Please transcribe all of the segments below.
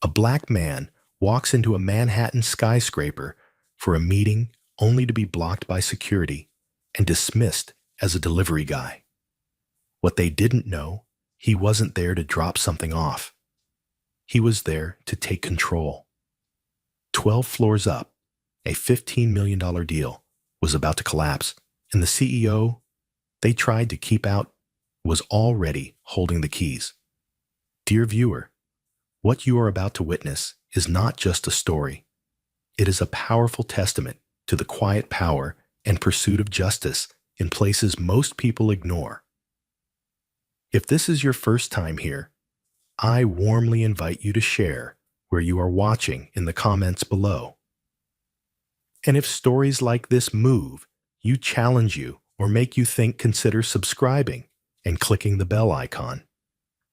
A black man walks into a Manhattan skyscraper for a meeting only to be blocked by security and dismissed as a delivery guy. What they didn't know, he wasn't there to drop something off. He was there to take control. 12 floors up, a $15 million deal was about to collapse, and the CEO they tried to keep out was already holding the keys. Dear viewer, what you are about to witness is not just a story. It is a powerful testament to the quiet power and pursuit of justice in places most people ignore. If this is your first time here, I warmly invite you to share where you are watching in the comments below. And if stories like this move you, challenge you, or make you think, consider subscribing and clicking the bell icon.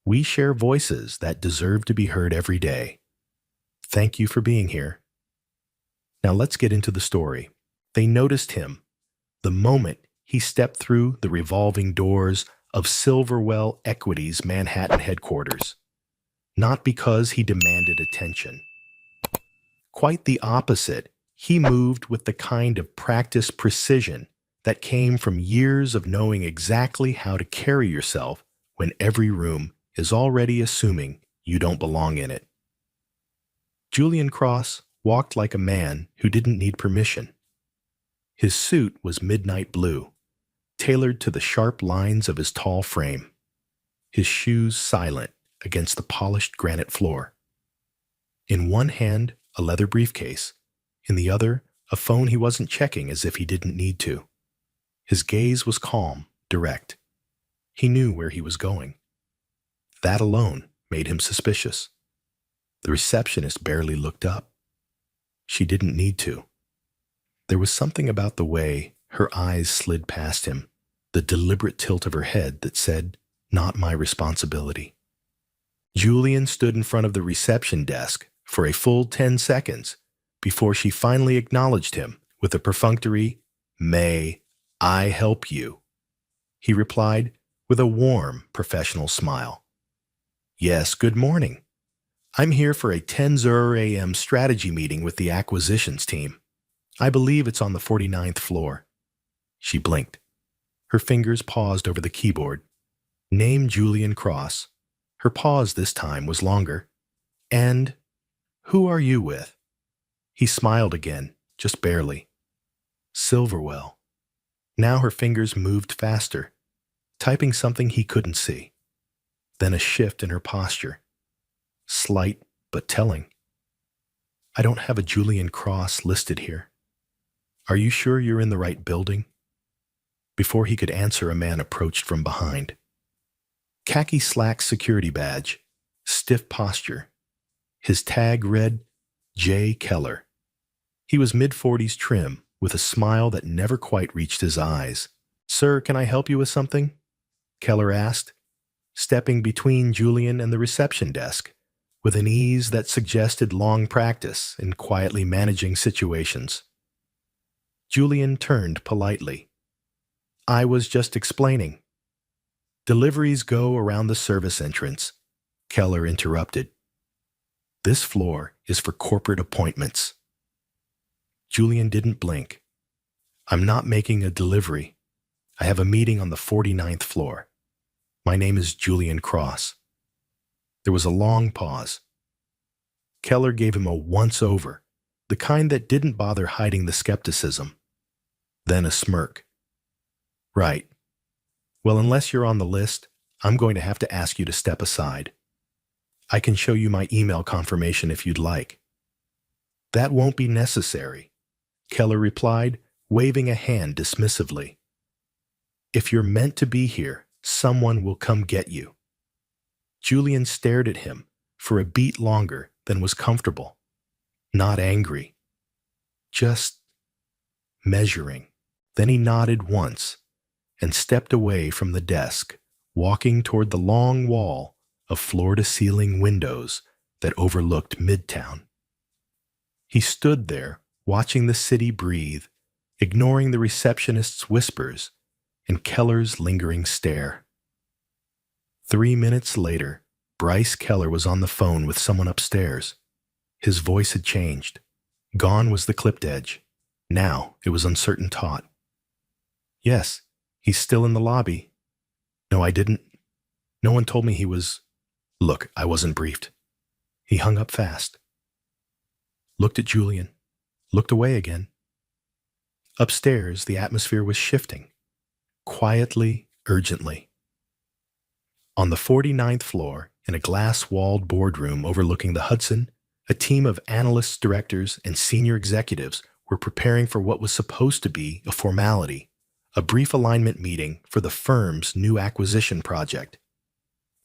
We share voices that deserve to be heard every day. Thank you for being here. Now let's get into the story. They noticed him the moment he stepped through the revolving doors of Silverwell Equity's Manhattan headquarters. Not because he demanded attention. Quite the opposite, he moved with the kind of practiced precision that came from years of knowing exactly how to carry yourself when every room is already assuming you don't belong in it. Julian Cross walked like a man who didn't need permission. His suit was midnight blue, tailored to the sharp lines of his tall frame, his shoes silent against the polished granite floor. In one hand, a leather briefcase, in the other, a phone he wasn't checking as if he didn't need to. His gaze was calm, direct. He knew where he was going. That alone made him suspicious. The receptionist barely looked up. She didn't need to. There was something about the way her eyes slid past him, the deliberate tilt of her head that said, "Not my responsibility." Julian stood in front of the reception desk for a full 10 seconds before she finally acknowledged him with a perfunctory, "May I help you?" He replied with a warm, professional smile. "Yes, good morning. I'm here for a 10:00 a.m. strategy meeting with the acquisitions team. I believe it's on the 49th floor." She blinked. Her fingers paused over the keyboard. Name Julian Cross. Her pause this time was longer. "And who are you with?" He smiled again, just barely. "Silverwell." Now her fingers moved faster, typing something he couldn't see. Then a shift in her posture. Slight, but telling. "I don't have a Julian Cross listed here. Are you sure you're in the right building?" Before he could answer, a man approached from behind. Khaki slack security badge, stiff posture. His tag read, J. Keller. He was mid-40s trim, with a smile that never quite reached his eyes. "Sir, can I help you with something?" Keller asked, stepping between Julian and the reception desk, with an ease that suggested long practice in quietly managing situations. Julian turned politely. "I was just explaining." "Deliveries go around the service entrance," Keller interrupted. "This floor is for corporate appointments." Julian didn't blink. "I'm not making a delivery. I have a meeting on the 49th floor. My name is Julian Cross." There was a long pause. Keller gave him a once-over, the kind that didn't bother hiding the skepticism. Then a smirk. "Right. Well, unless you're on the list, I'm going to have to ask you to step aside. I can show you my email confirmation if you'd like." "That won't be necessary," Keller replied, waving a hand dismissively. "If you're meant to be here, someone will come get you." Julian stared at him for a beat longer than was comfortable. Not angry. Just measuring. Then he nodded once and stepped away from the desk, walking toward the long wall of floor-to-ceiling windows that overlooked Midtown. He stood there, watching the city breathe, ignoring the receptionist's whispers and Keller's lingering stare. 3 minutes later, Bryce Keller was on the phone with someone upstairs. His voice had changed. Gone was the clipped edge. Now it was uncertain taut. Yes, he's still in the lobby. No, I didn't. No one told me he was. Look, I wasn't briefed. He hung up fast. Looked at Julian. Looked away again. Upstairs, the atmosphere was shifting. Quietly, urgently. On the 49th floor, in a glass-walled boardroom overlooking the Hudson, a team of analysts, directors, and senior executives were preparing for what was supposed to be a formality, a brief alignment meeting for the firm's new acquisition project.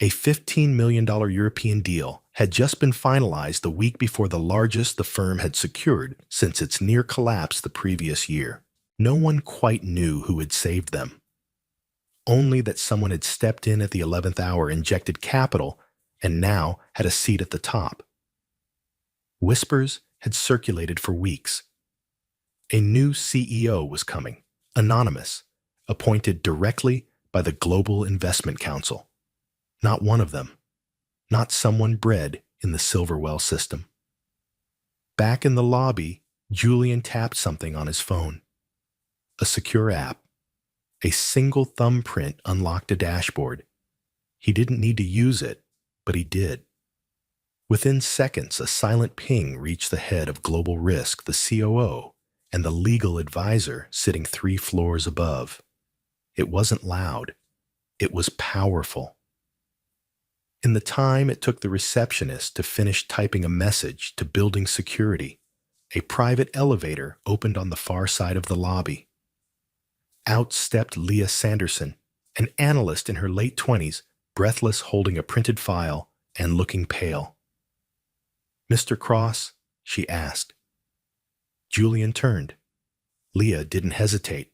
A $15 million European deal had just been finalized the week before the largest the firm had secured since its near collapse the previous year. No one quite knew who had saved them. Only that someone had stepped in at the 11th hour, injected capital, and now had a seat at the top. Whispers had circulated for weeks. A new CEO was coming, anonymous, appointed directly by the Global Investment Council. Not one of them. Not someone bred in the Silverwell system. Back in the lobby, Julian tapped something on his phone. A secure app. A single thumbprint unlocked a dashboard. He didn't need to use it, but he did. Within seconds, a silent ping reached the head of Global Risk, the COO, and the legal advisor sitting 3 floors above. It wasn't loud. It was powerful. In the time it took the receptionist to finish typing a message to building security, a private elevator opened on the far side of the lobby. Out stepped Leah Sanderson, an analyst in her late 20s, breathless, holding a printed file and looking pale. "Mr. Cross?" she asked. Julian turned. Leah didn't hesitate.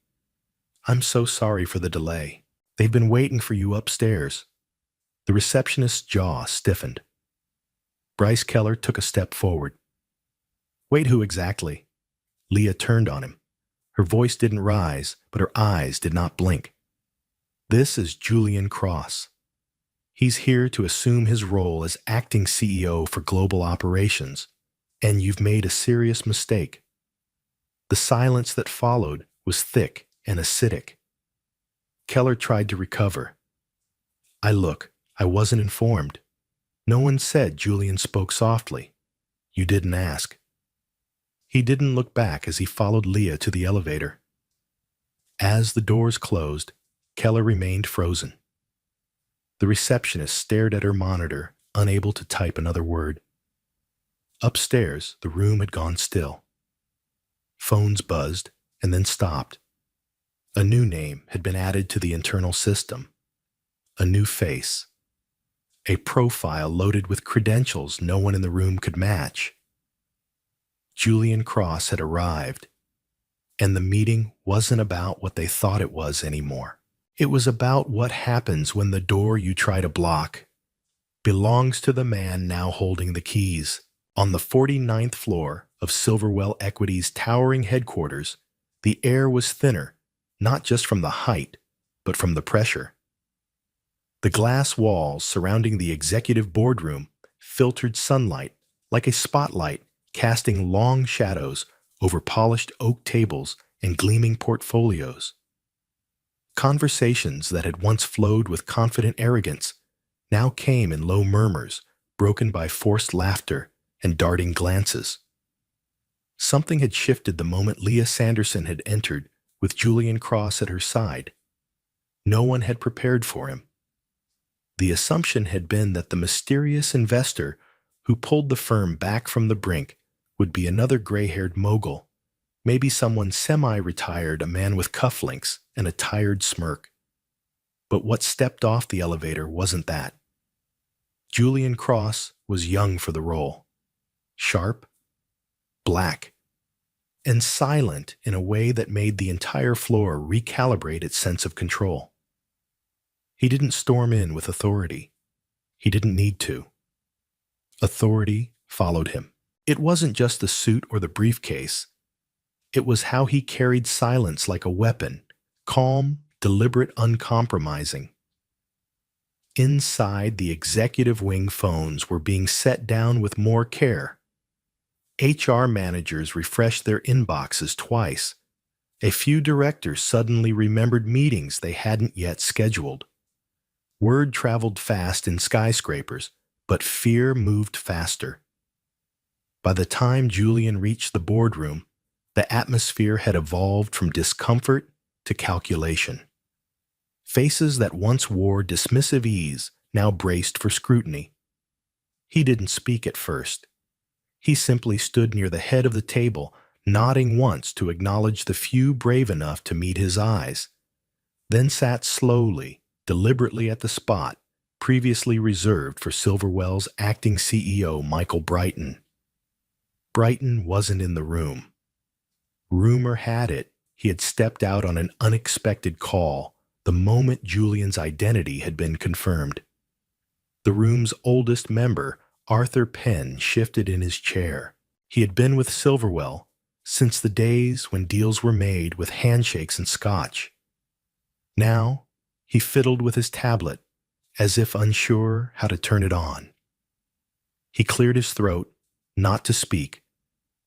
"I'm so sorry for the delay. They've been waiting for you upstairs." The receptionist's jaw stiffened. Bryce Keller took a step forward. "Wait, who exactly?" Leah turned on him. Her voice didn't rise, but her eyes did not blink. "This is Julian Cross. He's here to assume his role as acting CEO for global operations, and you've made a serious mistake." The silence that followed was thick and acidic. Keller tried to recover. I wasn't informed. No one said." Julian spoke softly. "You didn't ask." He didn't look back as he followed Leah to the elevator. As the doors closed, Keller remained frozen. The receptionist stared at her monitor, unable to type another word. Upstairs, the room had gone still. Phones buzzed and then stopped. A new name had been added to the internal system. A new face. A profile loaded with credentials no one in the room could match. Julian Cross had arrived, and the meeting wasn't about what they thought it was anymore. It was about what happens when the door you try to block belongs to the man now holding the keys. On the 49th floor of Silverwell Equity's towering headquarters, the air was thinner, not just from the height, but from the pressure. The glass walls surrounding the executive boardroom filtered sunlight like a spotlight, casting long shadows over polished oak tables and gleaming portfolios. Conversations that had once flowed with confident arrogance now came in low murmurs, broken by forced laughter and darting glances. Something had shifted the moment Leah Sanderson had entered with Julian Cross at her side. No one had prepared for him. The assumption had been that the mysterious investor who pulled the firm back from the brink would be another gray-haired mogul, maybe someone semi-retired, a man with cufflinks and a tired smirk. But what stepped off the elevator wasn't that. Julian Cross was young for the role. Sharp, black, and silent in a way that made the entire floor recalibrate its sense of control. He didn't storm in with authority. He didn't need to. Authority followed him. It wasn't just the suit or the briefcase. It was how he carried silence like a weapon, calm, deliberate, uncompromising. Inside, the executive wing phones were being set down with more care. HR managers refreshed their inboxes twice. A few directors suddenly remembered meetings they hadn't yet scheduled. Word traveled fast in skyscrapers, but fear moved faster. By the time Julian reached the boardroom, the atmosphere had evolved from discomfort to calculation. Faces that once wore dismissive ease now braced for scrutiny. He didn't speak at first. He simply stood near the head of the table, nodding once to acknowledge the few brave enough to meet his eyes, then sat slowly, deliberately at the spot previously reserved for Silverwell's acting CEO Michael Brighton. Brighton wasn't in the room. Rumor had it he had stepped out on an unexpected call the moment Julian's identity had been confirmed. The room's oldest member, Arthur Penn, shifted in his chair. He had been with Silverwell since the days when deals were made with handshakes and scotch. Now, he fiddled with his tablet, as if unsure how to turn it on. He cleared his throat, not to speak,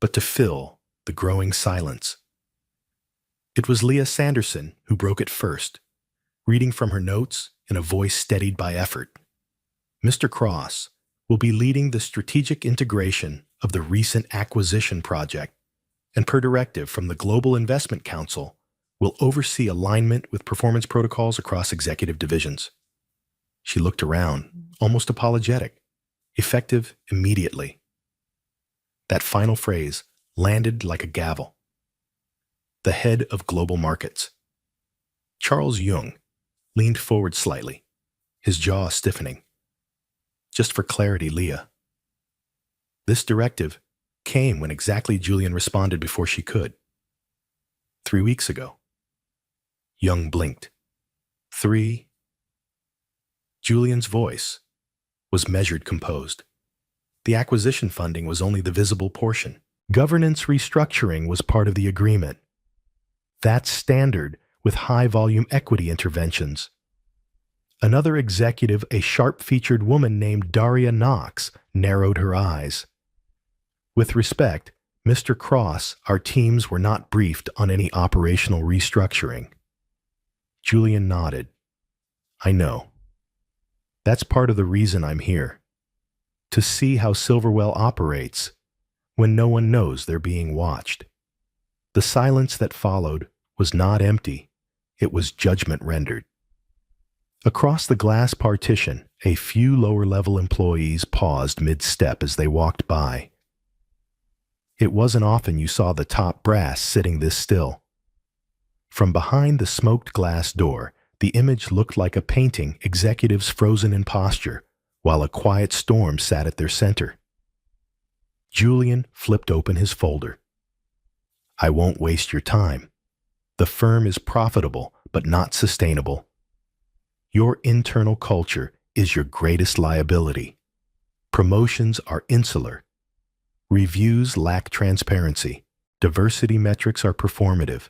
but to fill the growing silence. It was Leah Sanderson who broke it first, reading from her notes in a voice steadied by effort. Mr. Cross will be leading the strategic integration of the recent acquisition project, and per directive from the Global Investment Council, will oversee alignment with performance protocols across executive divisions. She looked around, almost apologetic, effective immediately. That final phrase landed like a gavel. The head of global markets. Charles Jung leaned forward slightly, his jaw stiffening. Just for clarity, Leah. This directive came when exactly Julian responded before she could. 3 weeks ago. Jung blinked. 3. Julian's voice was measured, composed. The acquisition funding was only the visible portion. Governance restructuring was part of the agreement. That's standard with high-volume equity interventions. Another executive, a sharp-featured woman named Daria Knox, narrowed her eyes. With respect, Mr. Cross, our teams were not briefed on any operational restructuring. Julian nodded. I know. That's part of the reason I'm here. To see how Silverwell operates when no one knows they're being watched. The silence that followed was not empty. It was judgment rendered. Across the glass partition, a few lower-level employees paused mid-step as they walked by. It wasn't often you saw the top brass sitting this still. From behind the smoked glass door, the image looked like a painting, executives frozen in posture, while a quiet storm sat at their center. Julian flipped open his folder. I won't waste your time. The firm is profitable, but not sustainable. Your internal culture is your greatest liability. Promotions are insular. Reviews lack transparency. Diversity metrics are performative.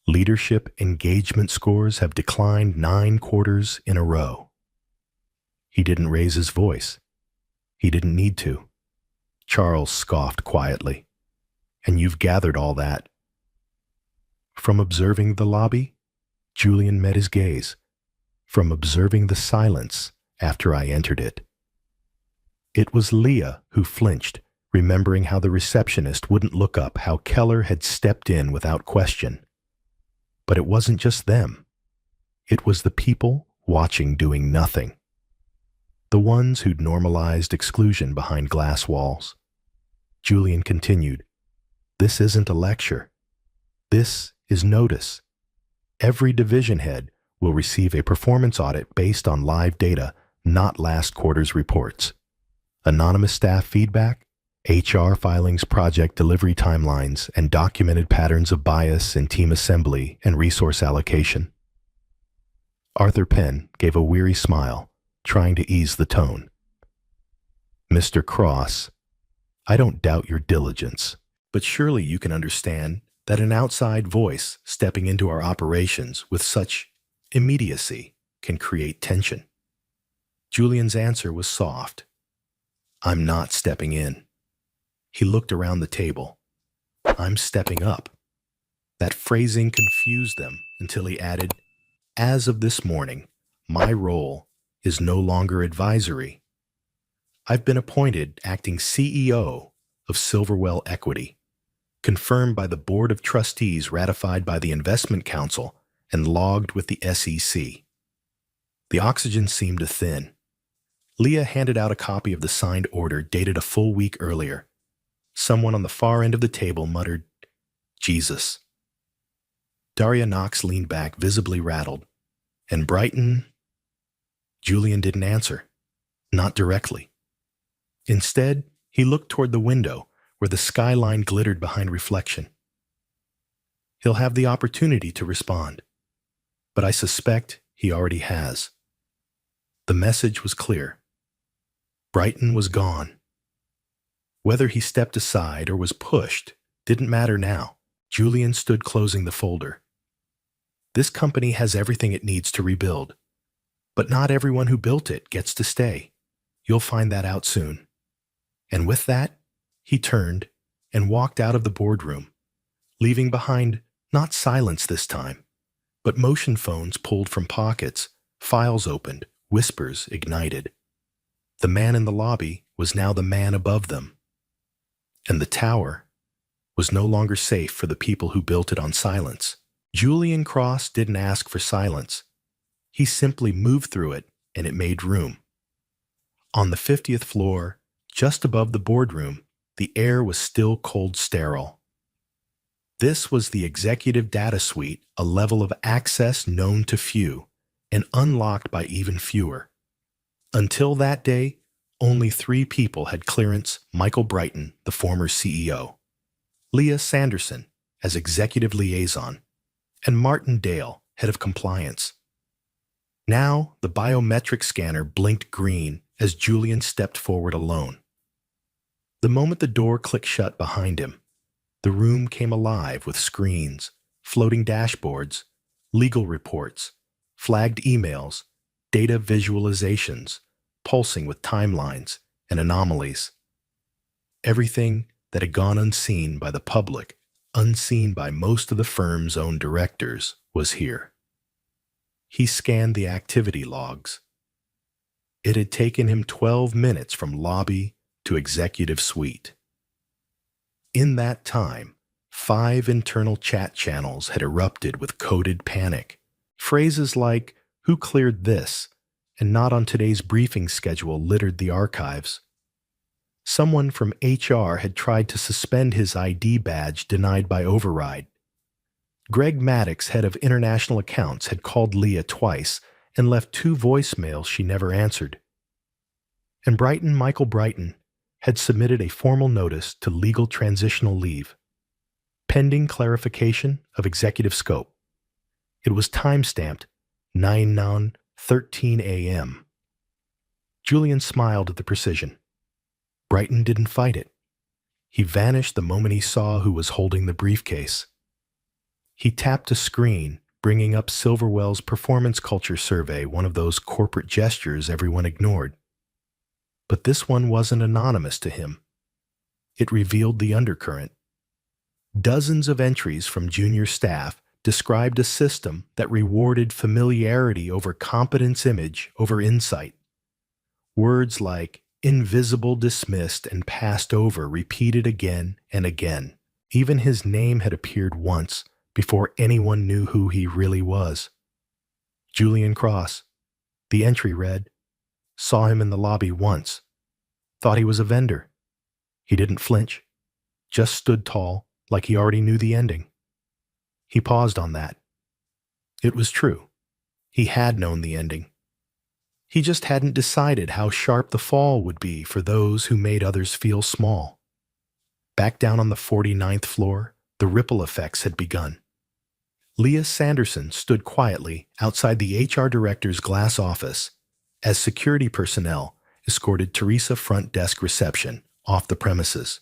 Leadership engagement scores have declined 9 quarters in a row. He didn't raise his voice. He didn't need to. Charles scoffed quietly. And you've gathered all that. From observing the lobby, Julian met his gaze. From observing the silence after I entered it. It was Leah who flinched, remembering how the receptionist wouldn't look up, how Keller had stepped in without question. But it wasn't just them. It was the people watching doing nothing. The ones who'd normalized exclusion behind glass walls. Julian continued, This isn't a lecture. This is notice. Every division head will receive a performance audit based on live data, not last quarter's reports. Anonymous staff feedback, HR filings, project delivery timelines, and documented patterns of bias in team assembly and resource allocation. Arthur Penn gave a weary smile, trying to ease the tone. Mr. Cross, I don't doubt your diligence, but surely you can understand that an outside voice stepping into our operations with such immediacy can create tension. Julian's answer was soft. I'm not stepping in. He looked around the table. "I'm stepping up." That phrasing confused them until he added, "As of this morning, my role is no longer advisory. I've been appointed acting CEO of Silverwell Equity, confirmed by the Board of Trustees, ratified by the Investment Council, and logged with the SEC." The oxygen seemed to thin. Leah handed out a copy of the signed order dated a full week earlier. Someone on the far end of the table muttered, "Jesus." Daria Knox leaned back, visibly rattled. "And Brighton?" Julian didn't answer. Not directly. Instead, he looked toward the window, where the skyline glittered behind reflection. "He'll have the opportunity to respond, but I suspect he already has." The message was clear. Brighton was gone. Whether he stepped aside or was pushed didn't matter now. Julian stood closing the folder. This company has everything it needs to rebuild, but not everyone who built it gets to stay. You'll find that out soon. And with that, he turned and walked out of the boardroom, leaving behind not silence this time, but motion phones pulled from pockets, files opened, whispers ignited. The man in the lobby was now the man above them. And the tower was no longer safe for the people who built it on silence. Julian Cross didn't ask for silence. He simply moved through it, and it made room. On the 50th floor, just above the boardroom, the air was still cold sterile. This was the executive data suite, a level of access known to few, and unlocked by even fewer. Until that day, only 3 people had clearance: Michael Brighton, the former CEO, Leah Sanderson as executive liaison, and Martin Dale, head of compliance. Now, the biometric scanner blinked green as Julian stepped forward alone. The moment the door clicked shut behind him, the room came alive with screens, floating dashboards, legal reports, flagged emails, data visualizations, pulsing with timelines and anomalies. Everything that had gone unseen by the public, unseen by most of the firm's own directors, was here. He scanned the activity logs. It had taken him 12 minutes from lobby to executive suite. In that time, 5 internal chat channels had erupted with coded panic. Phrases like, "Who cleared this?" and "not on today's briefing schedule" littered the archives. Someone from HR had tried to suspend his ID badge, denied by override. Greg Maddox, head of international accounts, had called Leah twice and left 2 voicemails she never answered. And Michael Brighton, had submitted a formal notice to legal transitional leave, pending clarification of executive scope. It was time-stamped 9/9/13 a.m. Julian smiled at the precision. Brighton didn't fight it. He vanished the moment he saw who was holding the briefcase. He tapped a screen, bringing up Silverwell's performance culture survey, one of those corporate gestures everyone ignored. But this one wasn't anonymous to him. It revealed the undercurrent. Dozens of entries from junior staff described a system that rewarded familiarity over competence, image over insight. Words like invisible, dismissed, and passed over repeated again and again. Even his name had appeared once before anyone knew who he really was. Julian Cross. The entry read, "Saw him in the lobby once. Thought he was a vendor." He didn't flinch, just stood tall, like he already knew the ending. He paused on that. It was true. He had known the ending. He just hadn't decided how sharp the fall would be for those who made others feel small. Back down on the 49th floor, the ripple effects had begun. Leah Sanderson stood quietly outside the HR director's glass office as security personnel escorted Teresa front desk reception off the premises.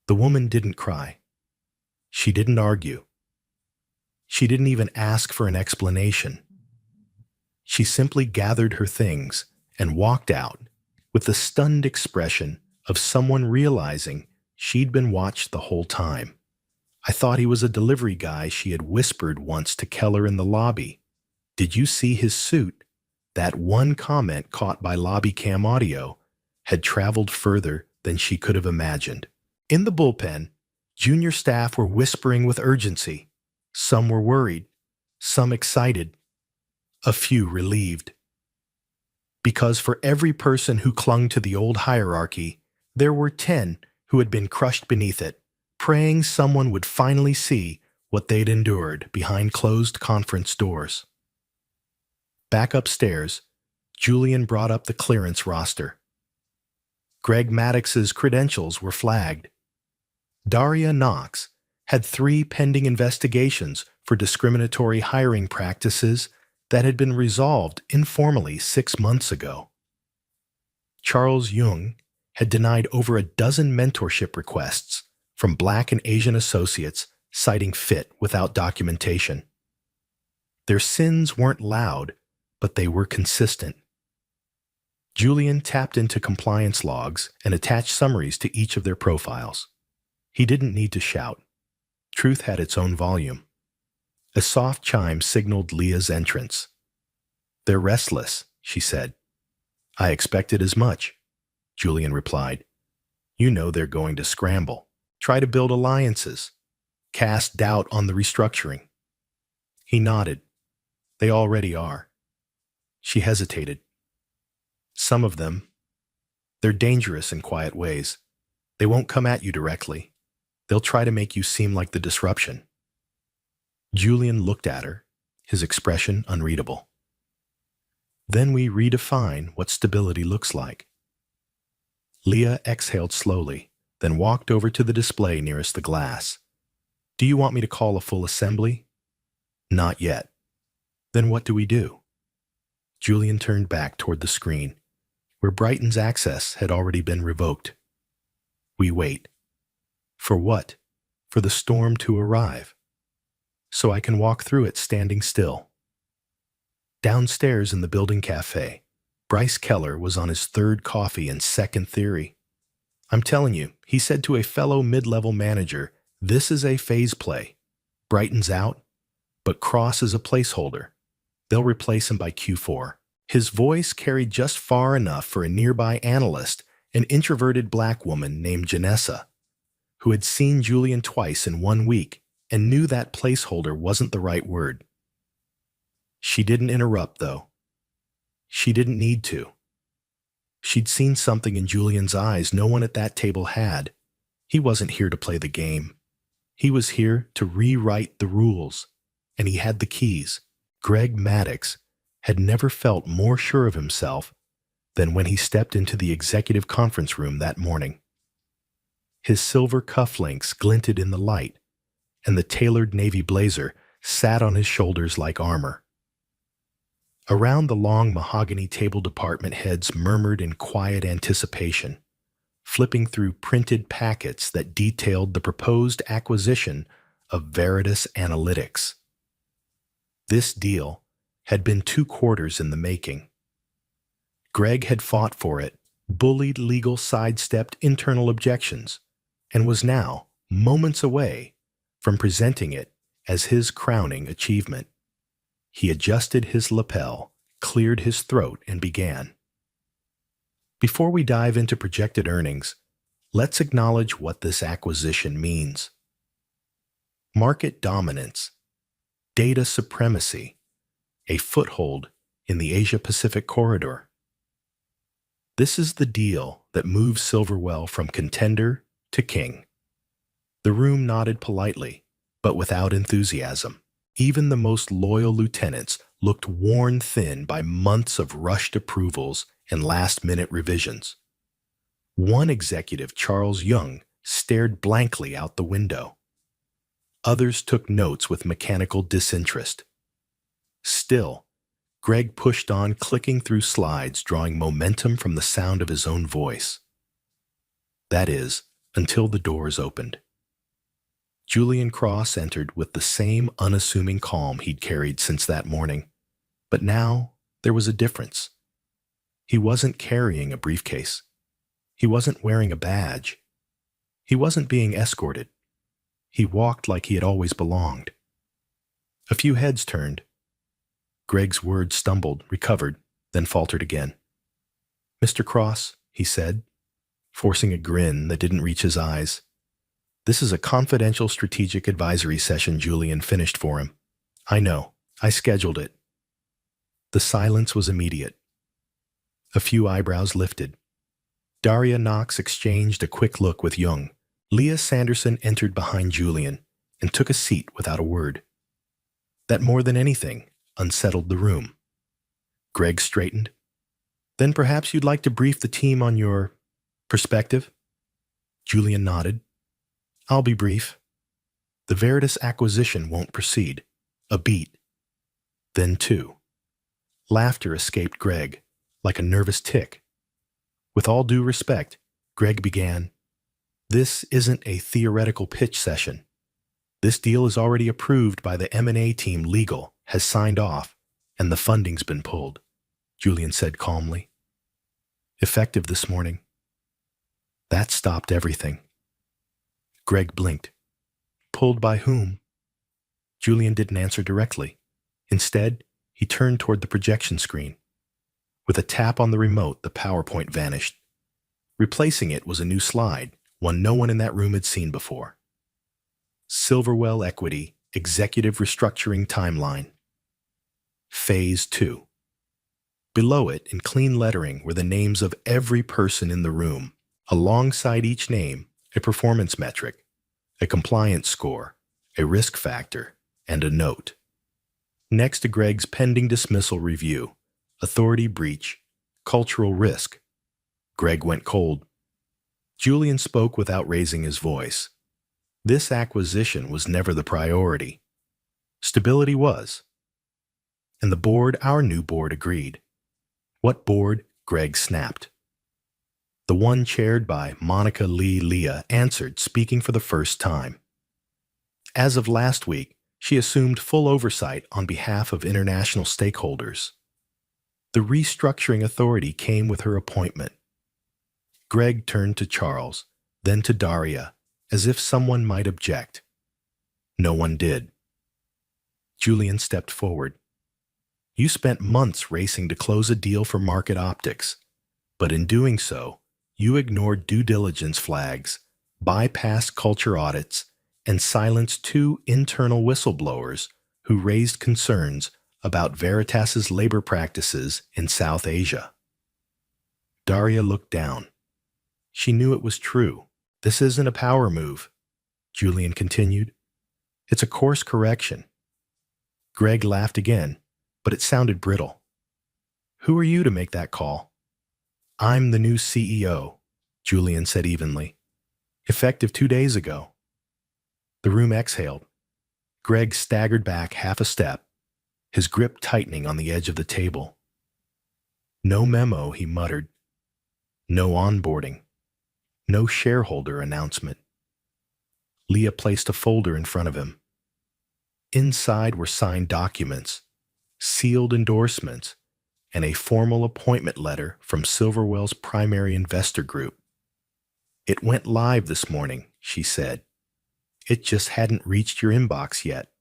The woman didn't cry. She didn't argue. She didn't even ask for an explanation. She simply gathered her things and walked out with the stunned expression of someone realizing she'd been watched the whole time. I thought he was a delivery guy, she had whispered once to Keller in the lobby. Did you see his suit? That one comment caught by lobby cam audio had traveled further than she could have imagined. In the bullpen, junior staff were whispering with urgency. Some were worried, some excited, a few relieved. Because for every person who clung to the old hierarchy, there were 10 who had been crushed beneath it, praying someone would finally see what they'd endured behind closed conference doors. Back upstairs, Julian brought up the clearance roster. Greg Maddox's credentials were flagged. Daria Knox had 3 pending investigations for discriminatory hiring practices that had been resolved informally 6 months ago. Charles Jung had denied over a dozen mentorship requests from Black and Asian associates, citing fit without documentation. Their sins weren't loud, but they were consistent. Julian tapped into compliance logs and attached summaries to each of their profiles. He didn't need to shout. Truth had its own volume. A soft chime signaled Leah's entrance. "They're restless," she said. "I expected as much," Julian replied. "You know they're going to scramble, try to build alliances, cast doubt on the restructuring." He nodded. "They already are." She hesitated. "Some of them, they're dangerous in quiet ways. They won't come at you directly. They'll try to make you seem like the disruption." Julian looked at her, his expression unreadable. "Then we redefine what stability looks like." Leah exhaled slowly, then walked over to the display nearest the glass. "Do you want me to call a full assembly?" "Not yet." "Then what do we do?" Julian turned back toward the screen, where Brighton's access had already been revoked. "We wait." "For what?" "For the storm to arrive. So I can walk through it standing still." Downstairs in the building cafe, Bryce Keller was on his 3rd coffee and 2nd theory. "I'm telling you," he said to a fellow mid-level manager, "this is a phase play. Brighton's out, but Cross is a placeholder. They'll replace him by Q4. His voice carried just far enough for a nearby analyst, an introverted black woman named Janessa, who had seen Julian twice in 1 week and knew that placeholder wasn't the right word. She didn't interrupt, though. She didn't need to. She'd seen something in Julian's eyes no one at that table had. He wasn't here to play the game. He was here to rewrite the rules, and he had the keys. Greg Maddox had never felt more sure of himself than when he stepped into the executive conference room that morning. His silver cufflinks glinted in the light, and the tailored navy blazer sat on his shoulders like armor. Around the long mahogany table, department heads murmured in quiet anticipation, flipping through printed packets that detailed the proposed acquisition of Veritas Analytics. This deal had been 2 quarters in the making. Greg had fought for it, bullied legal sidestepped internal objections, and was now moments away from presenting it as his crowning achievement. He adjusted his lapel, cleared his throat, and began. Before we dive into projected earnings, let's acknowledge what this acquisition means. Market dominance, data supremacy, a foothold in the Asia-Pacific corridor. This is the deal that moves Silverwell from contender to king. The room nodded politely, but without enthusiasm. Even the most loyal lieutenants looked worn thin by months of rushed approvals and last-minute revisions. One executive, Charles Jung, stared blankly out the window. Others took notes with mechanical disinterest. Still, Greg pushed on, clicking through slides, drawing momentum from the sound of his own voice. That is, until the doors opened. Julian Cross entered with the same unassuming calm he'd carried since that morning, but now there was a difference. He wasn't carrying a briefcase. He wasn't wearing a badge. He wasn't being escorted. He walked like he had always belonged. A few heads turned. Greg's words stumbled, recovered, then faltered again. "Mr. Cross," he said, forcing a grin that didn't reach his eyes. "This is a confidential strategic advisory session Julian finished for him. I know. I scheduled it." The silence was immediate. A few eyebrows lifted. Daria Knox exchanged a quick look with Jung. Leah Sanderson entered behind Julian and took a seat without a word. That more than anything unsettled the room. Greg straightened. "Then perhaps you'd like to brief the team on your perspective?" Julian nodded. "I'll be brief. The Veritas acquisition won't proceed. A beat. Then two." Laughter escaped Greg, like a nervous tick. With all due respect, Greg began, "This isn't a theoretical pitch session. This deal is already approved by the M&A team. Legal has signed off, and the funding's been pulled," Julian said calmly. "Effective this morning." That stopped everything. Greg blinked. "Pulled by whom?" Julian didn't answer directly. Instead, he turned toward the projection screen. With a tap on the remote, the PowerPoint vanished. Replacing it was a new slide, one no one in that room had seen before. Silverwell Equity Executive Restructuring Timeline. Phase 2. Below it, in clean lettering, were the names of every person in the room. Alongside each name, a performance metric, a compliance score, a risk factor, and a note. Next to Greg's pending dismissal review, authority breach, cultural risk. Greg went cold. Julian spoke without raising his voice. This acquisition was never the priority. Stability was. And the board, our new board, agreed. What board? Greg snapped. The one chaired by Monica Lee Leah answered, speaking for the first time. As of last week, she assumed full oversight on behalf of international stakeholders. The restructuring authority came with her appointment. Greg turned to Charles, then to Daria, as if someone might object. No one did. Julian stepped forward. "You spent months racing to close a deal for Market Optics, but in doing so, you ignored due diligence flags, bypassed culture audits, and silenced two internal whistleblowers who raised concerns about Veritas's labor practices in South Asia." Daria looked down. She knew it was true. "This isn't a power move," Julian continued. "It's a course correction." Greg laughed again, but it sounded brittle. "Who are you to make that call?" "I'm the new CEO," Julian said evenly. "Effective 2 days ago." The room exhaled. Greg staggered back half a step, his grip tightening on the edge of the table. "No memo," he muttered. "No onboarding. No shareholder announcement." Leah placed a folder in front of him. Inside were signed documents, sealed endorsements, and a formal appointment letter from Silverwell's primary investor group. "It went live this morning," she said. "It just hadn't reached your inbox yet."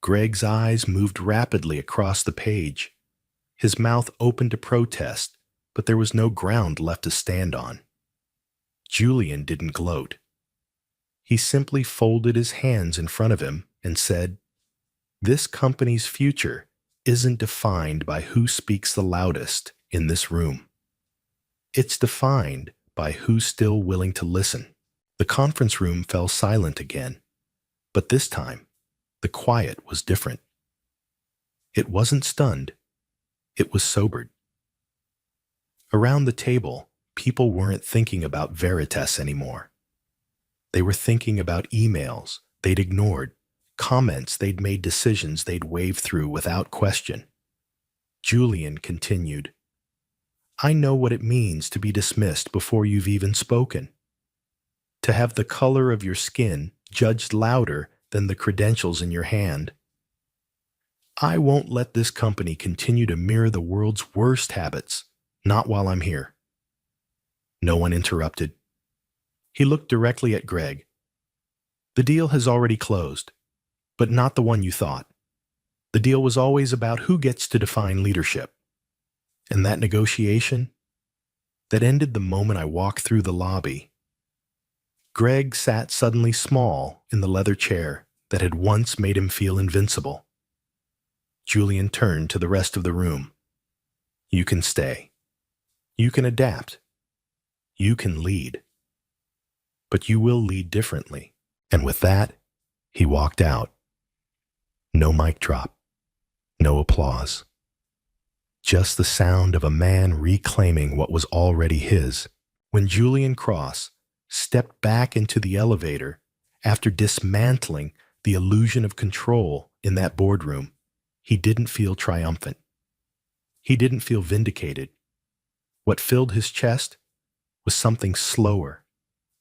Greg's eyes moved rapidly across the page. His mouth opened to protest, but there was no ground left to stand on. Julian didn't gloat. He simply folded his hands in front of him and said, "This company's future isn't defined by who speaks the loudest in this room. It's defined by who's still willing to listen." The conference room fell silent again, but this time, the quiet was different. It wasn't stunned. It was sobered. Around the table, people weren't thinking about Veritas anymore. They were thinking about emails they'd ignored, comments they'd made, decisions they'd waved through without question. Julian continued, "I know what it means to be dismissed before you've even spoken. To have the color of your skin judged louder than the credentials in your hand. I won't let this company continue to mirror the world's worst habits, not while I'm here." No one interrupted. He looked directly at Greg. The deal has already closed, but not the one you thought. The deal was always about who gets to define leadership. And that negotiation, that ended the moment I walked through the lobby. Greg sat suddenly small in the leather chair that had once made him feel invincible. Julian turned to the rest of the room. You can stay. You can adapt. You can lead. But you will lead differently. And with that, he walked out. No mic drop. No applause. Just the sound of a man reclaiming what was already his. When Julian Cross stepped back into the elevator after dismantling the illusion of control in that boardroom, he didn't feel triumphant. He didn't feel vindicated. What filled his chest was something slower,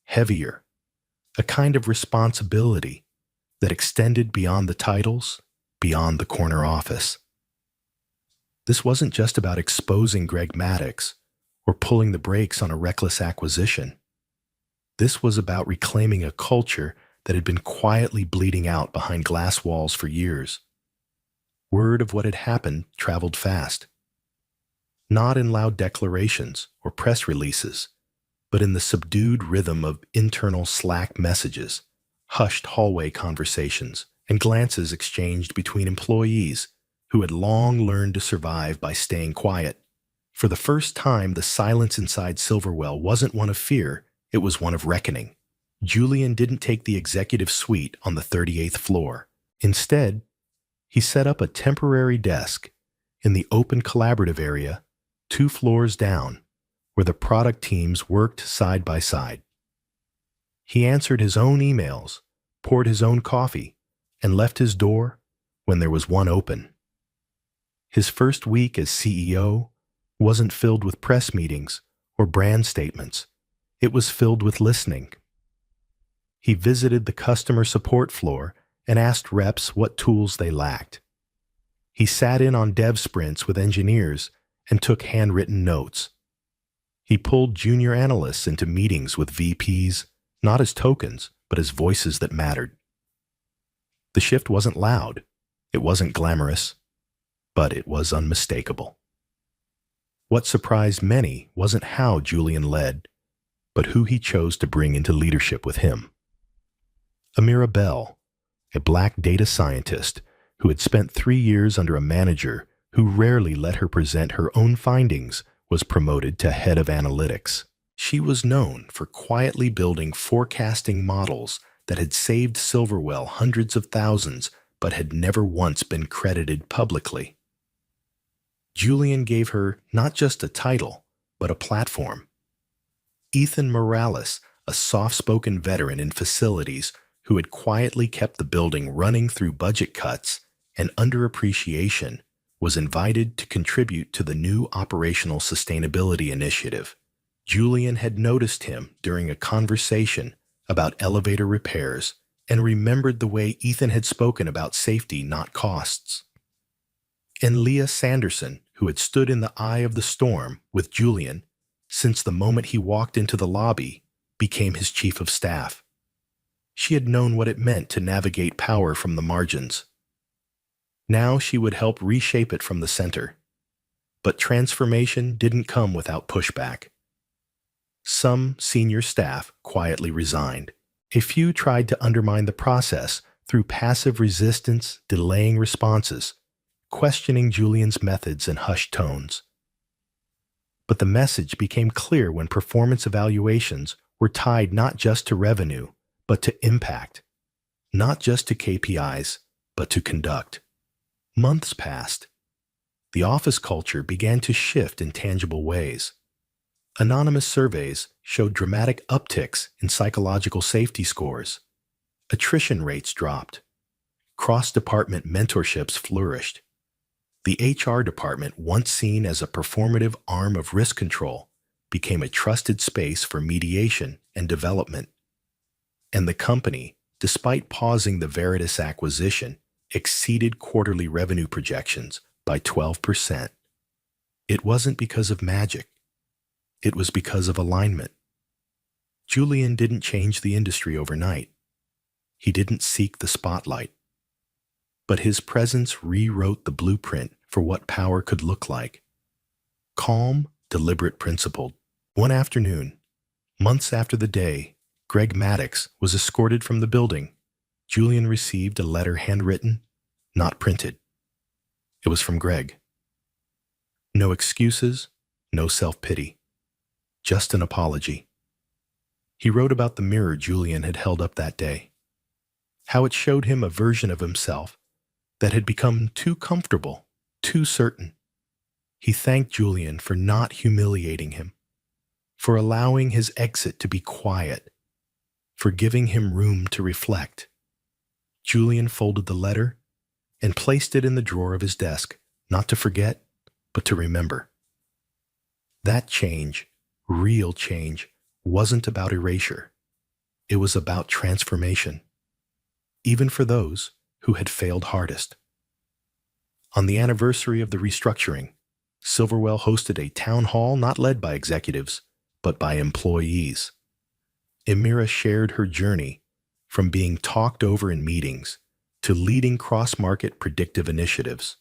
heavier, a kind of responsibility that extended beyond the titles, beyond the corner office. This wasn't just about exposing Greg Maddox or pulling the brakes on a reckless acquisition. This was about reclaiming a culture that had been quietly bleeding out behind glass walls for years. Word of what had happened traveled fast. Not in loud declarations or press releases, but in the subdued rhythm of internal Slack messages, hushed hallway conversations, and glances exchanged between employees who had long learned to survive by staying quiet. For the first time, the silence inside Silverwell wasn't one of fear, it was one of reckoning. Julian didn't take the executive suite on the 38th floor. Instead, he set up a temporary desk in the open collaborative area 2 floors down, where the product teams worked side by side. He answered his own emails, poured his own coffee, and left his door when there was one open. His first week as CEO wasn't filled with press meetings or brand statements. It was filled with listening. He visited the customer support floor and asked reps what tools they lacked. He sat in on dev sprints with engineers and took handwritten notes. He pulled junior analysts into meetings with VPs, not as tokens, but as voices that mattered. The shift wasn't loud, it wasn't glamorous, but it was unmistakable. What surprised many wasn't how Julian led, but who he chose to bring into leadership with him. Amira Bell, a black data scientist who had spent 3 years under a manager who rarely let her present her own findings, was promoted to head of analytics. She was known for quietly building forecasting models that had saved Silverwell hundreds of thousands but had never once been credited publicly. Julian gave her not just a title, but a platform. Ethan Morales, a soft-spoken veteran in facilities who had quietly kept the building running through budget cuts and underappreciation, was invited to contribute to the new operational sustainability initiative. Julian had noticed him during a conversation about elevator repairs and remembered the way Ethan had spoken about safety, not costs. And Leah Sanderson, who had stood in the eye of the storm with Julian since the moment he walked into the lobby, became his chief of staff. She had known what it meant to navigate power from the margins. Now she would help reshape it from the center. But transformation didn't come without pushback. Some senior staff quietly resigned. A few tried to undermine the process through passive resistance, delaying responses, questioning Julian's methods in hushed tones. But the message became clear when performance evaluations were tied not just to revenue, but to impact, not just to KPIs, but to conduct. Months passed. The office culture began to shift in tangible ways. Anonymous surveys showed dramatic upticks in psychological safety scores. Attrition rates dropped. Cross-department mentorships flourished. The HR department, once seen as a performative arm of risk control, became a trusted space for mediation and development. And the company, despite pausing the Veritas acquisition, exceeded quarterly revenue projections by 12%. It wasn't because of magic. It was because of alignment. Julian didn't change the industry overnight. He didn't seek the spotlight. But his presence rewrote the blueprint for what power could look like. Calm, deliberate, principled. One afternoon, months after the day Greg Maddox was escorted from the building, Julian received a letter handwritten, not printed. It was from Greg. No excuses, no self-pity, just an apology. He wrote about the mirror Julian had held up that day, how it showed him a version of himself that had become too comfortable, too certain. He thanked Julian for not humiliating him, for allowing his exit to be quiet, for giving him room to reflect. Julian folded the letter and placed it in the drawer of his desk, not to forget, but to remember. That change, real change, wasn't about erasure. It was about transformation, even for those who had failed hardest. On the anniversary of the restructuring, Silverwell hosted a town hall not led by executives, but by employees. Emira shared her journey from being talked over in meetings to leading cross-market predictive initiatives.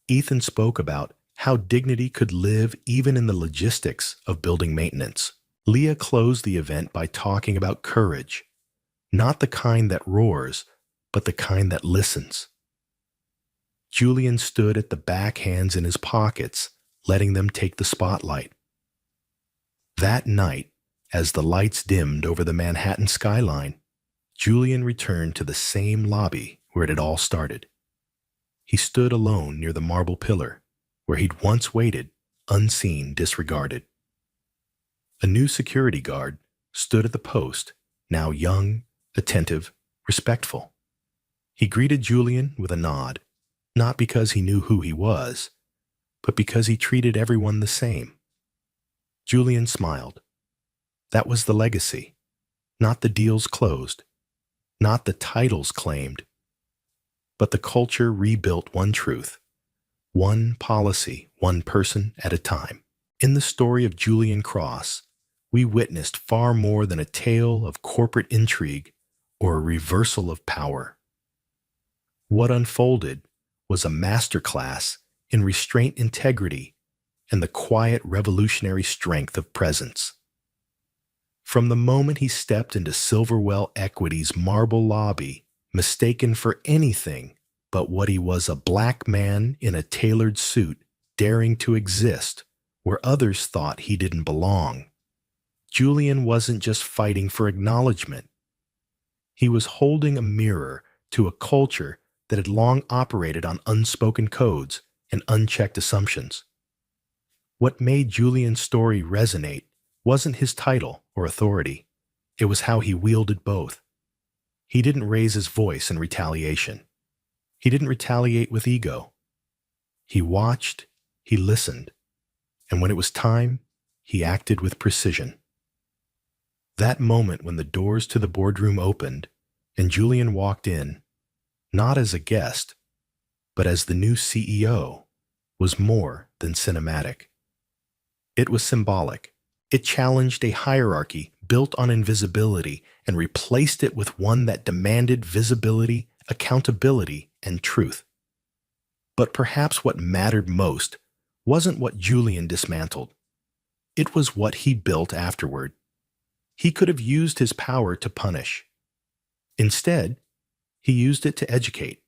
Ethan spoke about how dignity could live even in the logistics of building maintenance. Leah closed the event by talking about courage, not the kind that roars, but the kind that listens. Julian stood at the back, hands in his pockets, letting them take the spotlight. That night, as the lights dimmed over the Manhattan skyline, Julian returned to the same lobby where it had all started. He stood alone near the marble pillar, where he'd once waited, unseen, disregarded. A new security guard stood at the post, now young, attentive, respectful. He greeted Julian with a nod, not because he knew who he was, but because he treated everyone the same. Julian smiled. That was the legacy, not the deals closed, not the titles claimed, but the culture rebuilt one truth, one policy, one person at a time. In the story of Julian Cross, we witnessed far more than a tale of corporate intrigue or a reversal of power. What unfolded was a masterclass in restraint, integrity, and the quiet revolutionary strength of presence. From the moment he stepped into Silverwell Equity's marble lobby, mistaken for anything but what he was, a black man in a tailored suit, daring to exist where others thought he didn't belong, Julian wasn't just fighting for acknowledgement. He was holding a mirror to a culture that had long operated on unspoken codes and unchecked assumptions. What made Julian's story resonate wasn't his title or authority. It was how he wielded both. He didn't raise his voice in retaliation. He didn't retaliate with ego. He watched, he listened, and when it was time, he acted with precision. That moment when the doors to the boardroom opened and Julian walked in, not as a guest, but as the new CEO, was more than cinematic. It was symbolic. It challenged a hierarchy built on invisibility and replaced it with one that demanded visibility, accountability, and truth. But perhaps what mattered most wasn't what Julian dismantled. It was what he built afterward. He could have used his power to punish. Instead, he used it to educate.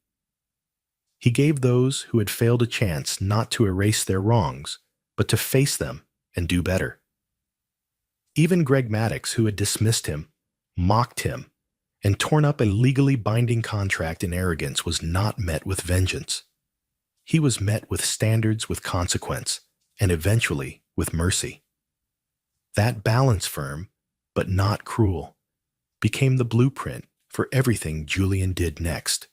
He gave those who had failed a chance not to erase their wrongs, but to face them and do better. Even Greg Maddox, who had dismissed him, mocked him, and torn up a legally binding contract in arrogance, was not met with vengeance. He was met with standards, with consequence, and eventually with mercy. That balance, firm, but not cruel, became the blueprint for everything Julian did next.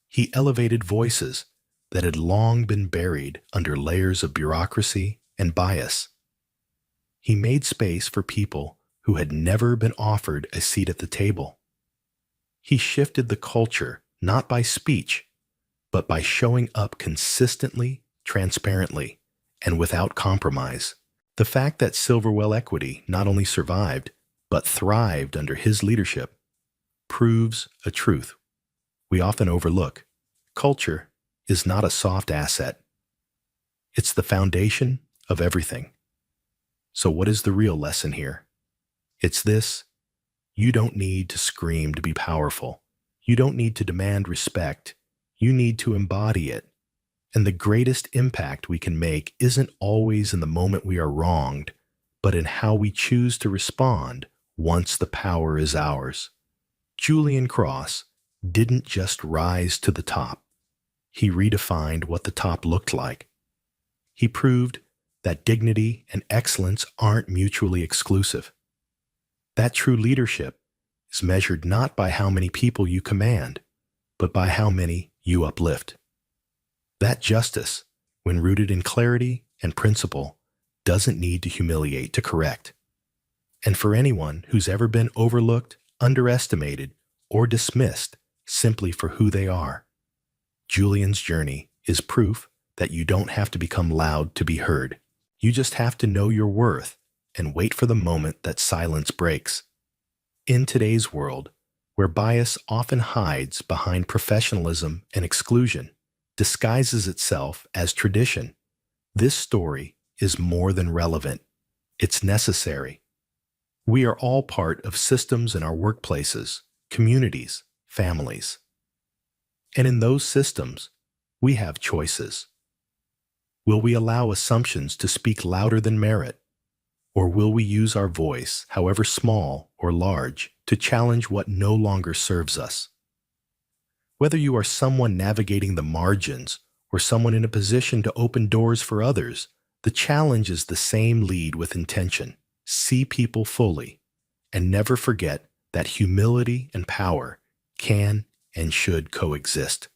He elevated voices that had long been buried under layers of bureaucracy and bias. He made space for people who had never been offered a seat at the table. He shifted the culture not by speech, but by showing up consistently, transparently, and without compromise. The fact that Silverwell Equity not only survived, but thrived under his leadership proves a truth we often overlook. Culture is not a soft asset. It's the foundation of everything. So what is the real lesson here? It's this: you don't need to scream to be powerful. You don't need to demand respect. You need to embody it. And the greatest impact we can make isn't always in the moment we are wronged, but in how we choose to respond once the power is ours. Julian Cross didn't just rise to the top. He redefined what the top looked like. He proved that dignity and excellence aren't mutually exclusive. That true leadership is measured not by how many people you command, but by how many you uplift. That justice, when rooted in clarity and principle, doesn't need to humiliate to correct. And for anyone who's ever been overlooked, underestimated, or dismissed simply for who they are, Julian's journey is proof that you don't have to become loud to be heard. You just have to know your worth and wait for the moment that silence breaks. In today's world, where bias often hides behind professionalism and exclusion, disguises itself as tradition, this story is more than relevant. It's necessary. We are all part of systems in our workplaces, communities, families. And in those systems, we have choices. Will we allow assumptions to speak louder than merit? Or will we use our voice, however small or large, to challenge what no longer serves us? Whether you are someone navigating the margins or someone in a position to open doors for others, the challenge is the same: lead with intention, see people fully, and never forget that humility and power can and should coexist.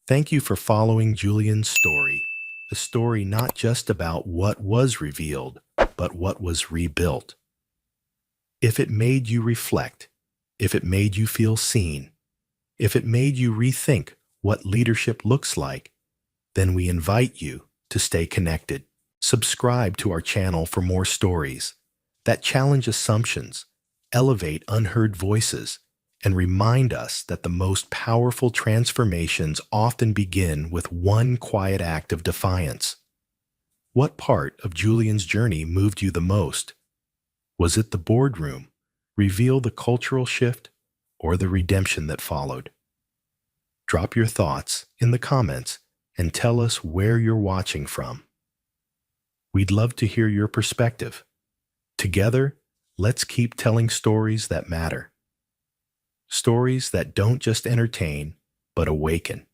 Thank you for following Julian's story, a story not just about what was revealed, but what was rebuilt. If it made you reflect, if it made you feel seen, if it made you rethink what leadership looks like, then we invite you to stay connected. Subscribe to our channel for more stories that challenge assumptions, elevate unheard voices, and remind us that the most powerful transformations often begin with one quiet act of defiance. What part of Julian's journey moved you the most? Was it the boardroom, reveal the cultural shift, or the redemption that followed? Drop your thoughts in the comments and tell us where you're watching from. We'd love to hear your perspective. Together, let's keep telling stories that matter. Stories that don't just entertain, but awaken.